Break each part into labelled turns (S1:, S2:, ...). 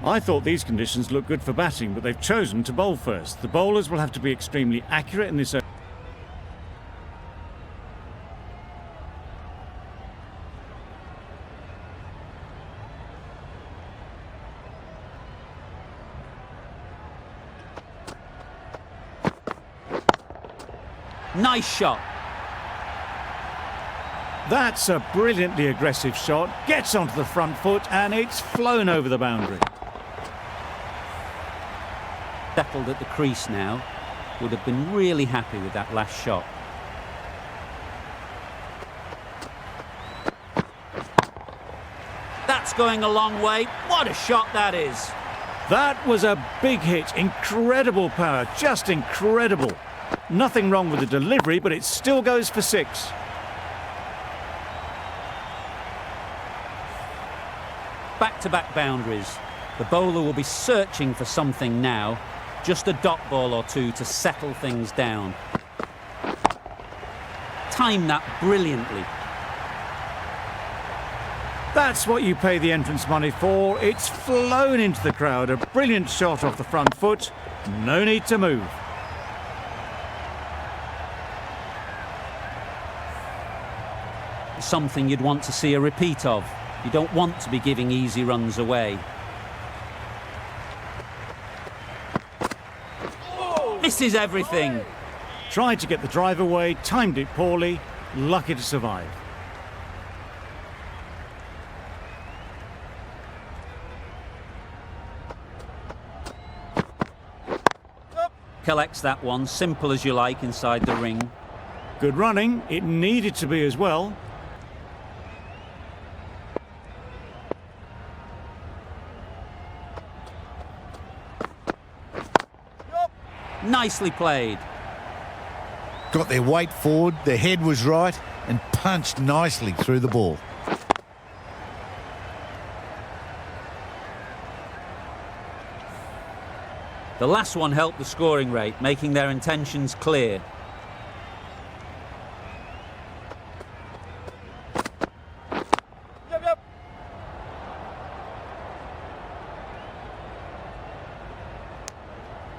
S1: I thought these conditions looked good for batting, but they've chosen to bowl first. The bowlers will have to be extremely accurate in this.
S2: Nice shot.
S1: That's a brilliantly aggressive shot. Gets onto the front foot and it's flown over the boundary.
S2: Settled at the crease now. Would have been really happy with that last shot. That's going a long way. What a shot that is.
S1: That was a big hit. Incredible power. Just incredible. Nothing wrong with the delivery, but it still goes for 6.
S2: Back-to-back boundaries. The bowler will be searching for something now. Just a dot ball or two to settle things down. Timed that brilliantly.
S1: That's what you pay the entrance money for. It's flown into the crowd. A brilliant shot off the front foot. No need to move.
S2: Something you'd want to see a repeat of. You don't want to be giving easy runs away. Misses everything.
S1: Tried to get the drive away, timed it poorly, lucky to survive.
S2: Collects that one, simple as you like, inside the ring.
S1: Good running, it needed to be as well.
S2: Nicely played.
S3: Got their weight forward, their head was right, and punched nicely through the ball.
S2: The last one helped the scoring rate, making their intentions clear.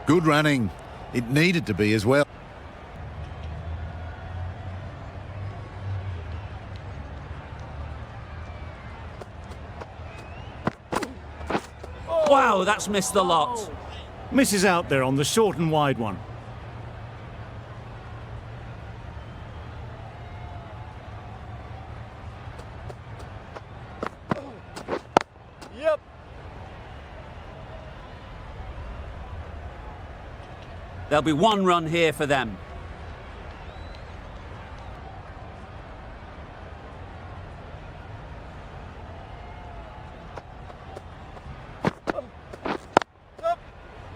S3: Good running. It needed to be as well.
S2: Wow, that's missed the lot.
S1: Misses out there on the short and wide one.
S4: Yep.
S2: There'll be one run here for them.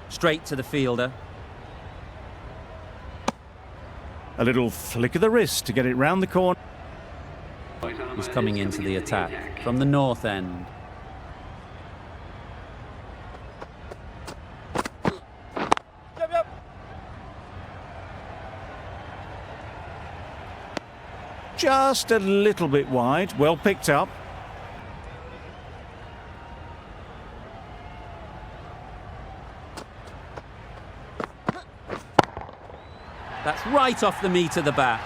S2: Straight to the fielder.
S1: A little flick of the wrist to get it round the corner.
S2: He's coming into the attack from the north end.
S1: Just a little bit wide, well picked up.
S2: That's right off the meat of the bat.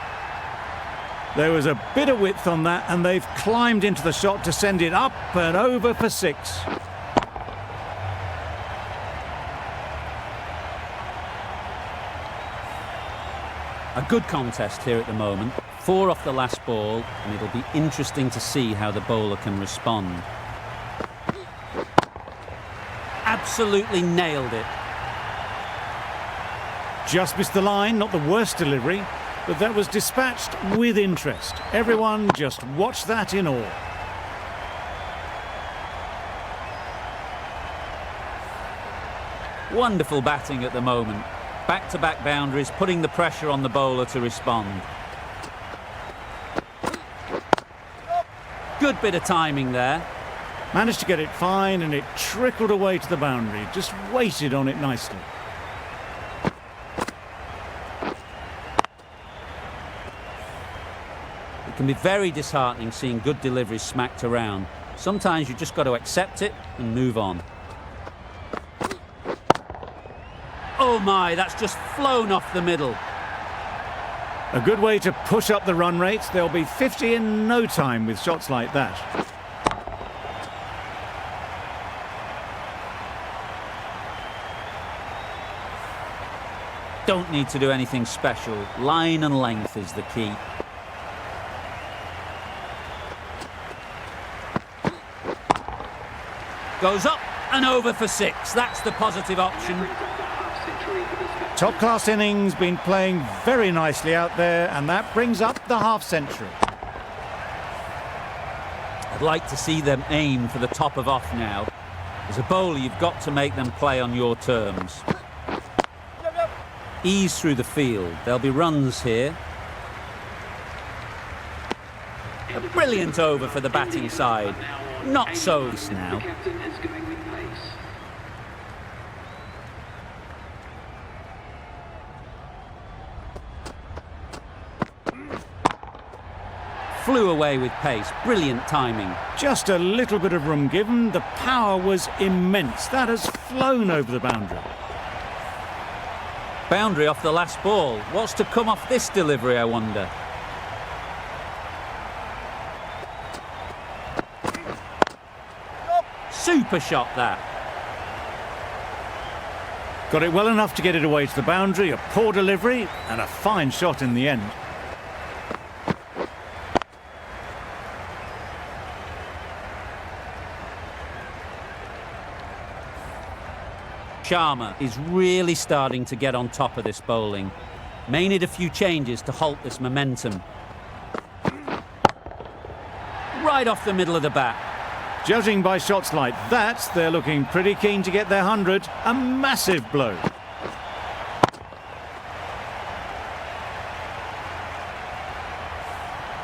S1: There was a bit of width on that and they've climbed into the shot to send it up and over for 6.
S2: A good contest here at the moment. 4 off the last ball, and it'll be interesting to see how the bowler can respond. Absolutely nailed it.
S1: Just missed the line, not the worst delivery, but that was dispatched with interest. Everyone just watched that in awe.
S2: Wonderful batting at the moment. Back-to-back boundaries, putting the pressure on the bowler to respond. Good bit of timing there.
S1: Managed to get it fine and it trickled away to the boundary. Just waited on it nicely.
S2: It can be very disheartening seeing good deliveries smacked around. Sometimes you just got to accept it and move on. my, that's just flown off the middle.
S1: A good way to push up the run rate. They'll be 50 in no time with shots like that.
S2: Don't need to do anything special. Line and length is the key. Goes up and over for 6. That's the positive option.
S1: Top-class innings, been playing very nicely out there, and that brings up the half-century.
S2: I'd like to see them aim for the top of off now. As a bowler, you've got to make them play on your terms. Ease through the field. There'll be runs here. A brilliant over for the batting side. Not so now. Flew away with pace. Brilliant timing.
S1: Just a little bit of room given. The power was immense. That has flown over the boundary.
S2: Boundary off the last ball. What's to come off this delivery, I wonder? Super shot, that.
S1: Got it well enough to get it away to the boundary. A poor delivery and a fine shot in the end.
S2: Sharma is really starting to get on top of this bowling. May need a few changes to halt this momentum. Right off the middle of the bat.
S1: Judging by shots like that, they're looking pretty keen to get their 100. A massive blow.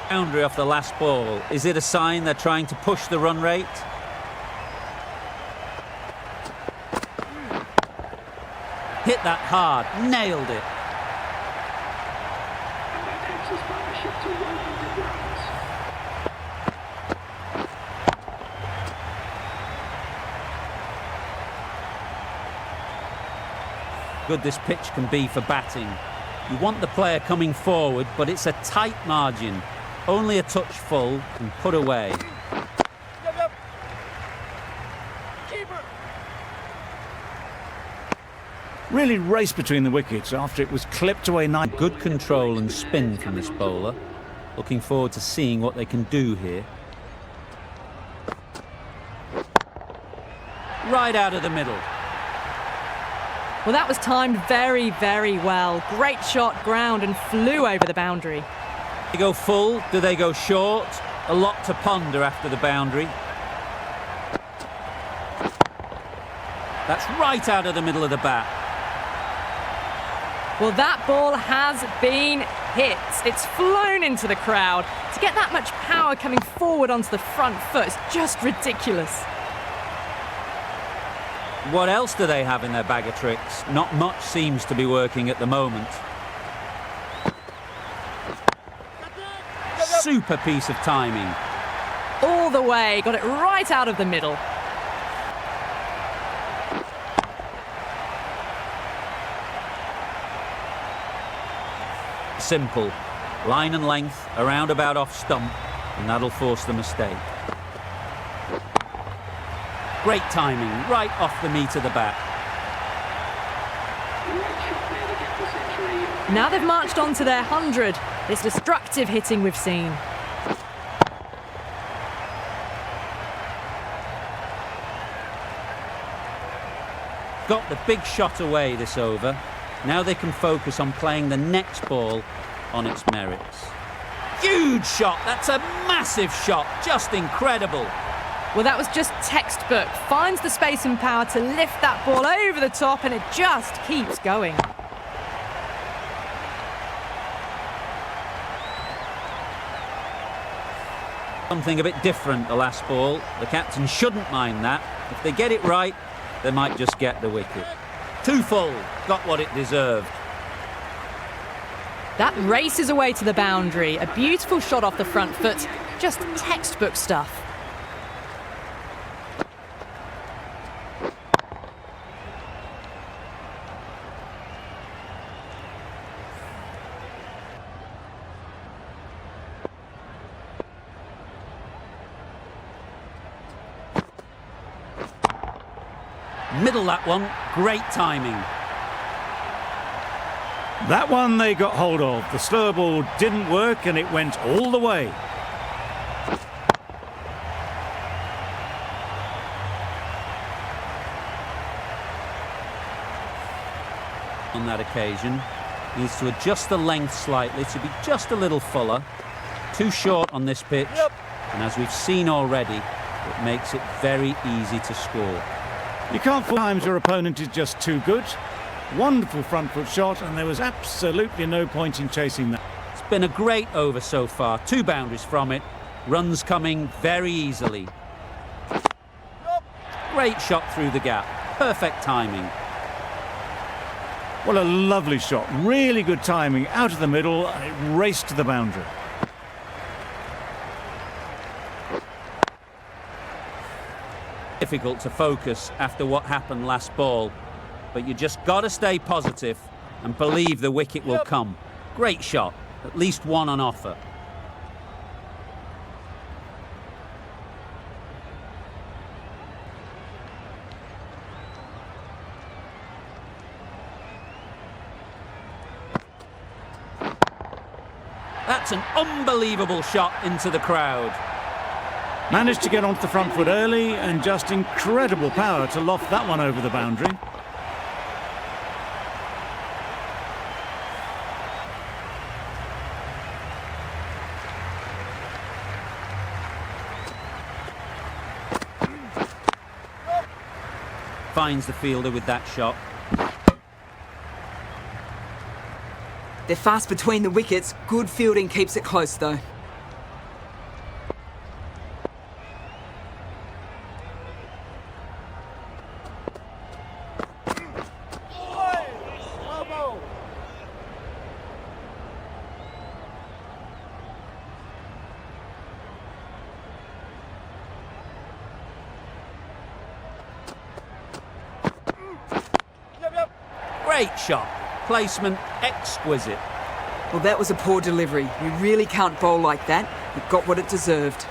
S2: Boundary off the last ball. Is it a sign they're trying to push the run rate? Hit that hard, nailed it. Good this pitch can be for batting. You want the player coming forward, but it's a tight margin. Only a touch full and put away.
S1: Really raced between the wickets after it was clipped away nice.
S2: Good control and spin from this bowler. Looking forward to seeing what they can do here. Right out of the middle.
S5: Well, that was timed very, very well. Great shot, ground, and flew over the boundary.
S2: They go full, do they go short? A lot to ponder after the boundary. That's right out of the middle of the bat.
S5: Well, that ball has been hit. It's flown into the crowd. To get that much power coming forward onto the front foot is just ridiculous.
S2: What else do they have in their bag of tricks? Not much seems to be working at the moment. Super piece of timing.
S5: All the way, got it right out of the middle.
S2: Simple. Line and length, around about off stump, and that'll force the mistake. Great timing, right off the meat of the bat.
S5: Now they've marched on to their 100. This destructive hitting we've seen.
S2: Got the big shot away this over. Now they can focus on playing the next ball on its merits. Huge shot, that's a massive shot, just incredible.
S5: Well, that was just textbook. Finds the space and power to lift that ball over the top, and it just keeps going.
S2: Something a bit different the last ball. The captain shouldn't mind that. If they get it right, they might just get the wicket. Too full, got what it deserved.
S5: That races away to the boundary. A beautiful shot off the front foot. Just textbook stuff.
S2: Middle that one, great timing.
S1: That one they got hold of. The slower ball didn't work and it went all the way.
S2: On that occasion, needs to adjust the length slightly to be just a little fuller. Too short on this pitch, and as we've seen already, it makes it very easy to score.
S1: You can't fool times your opponent is just too good. Wonderful front foot shot, and there was absolutely no point in chasing that.
S2: It's been a great over so far, 2 boundaries from it, runs coming very easily. Great shot through the gap, perfect timing.
S1: What a lovely shot, really good timing, out of the middle, and it raced to the boundary.
S2: Difficult to focus after what happened last ball, but you just got to stay positive and believe the wicket will come. Great shot, at least one on offer. That's an unbelievable shot into the crowd.
S1: Managed to get onto the front foot early and just incredible power to loft that one over the boundary.
S2: Finds the fielder with that shot.
S6: They're fast between the wickets. Good fielding keeps it close, though.
S2: Great shot. Placement exquisite.
S6: Well, that was a poor delivery. You really can't bowl like that. It got what it deserved.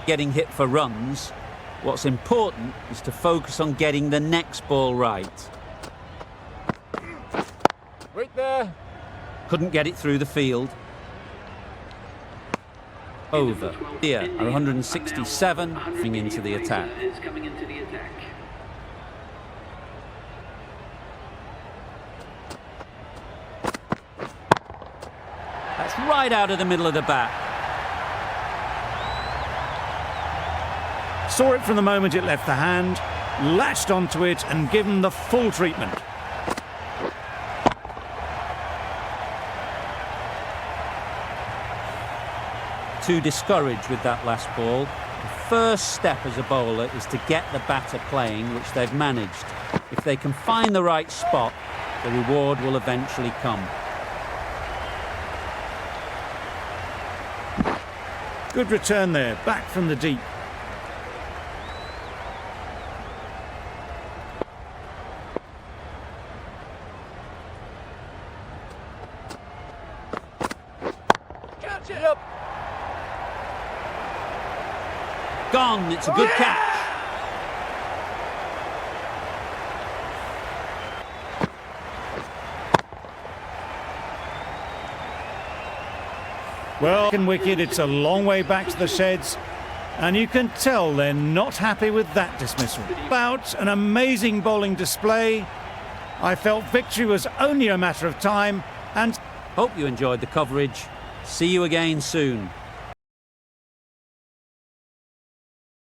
S2: Getting hit for runs. What's important is to focus on getting the next ball right.
S4: Right there.
S2: Couldn't get it through the field. Over. Here are 167 coming into the attack. That's right out of the middle of the bat.
S1: Saw it from the moment it left the hand, latched onto it and given the full treatment.
S2: Too discouraged with that last ball. The first step as a bowler is to get the batter playing, which they've managed. If they can find the right spot, the reward will eventually come.
S1: Good return there, back from the deep.
S4: Yep.
S2: Gone, it's a good catch.
S1: Well, second wicket, it's a long way back to the sheds, and you can tell they're not happy with that dismissal. About an amazing bowling display. I felt victory was only a matter of time, and
S2: Hope you enjoyed the coverage. See you again soon.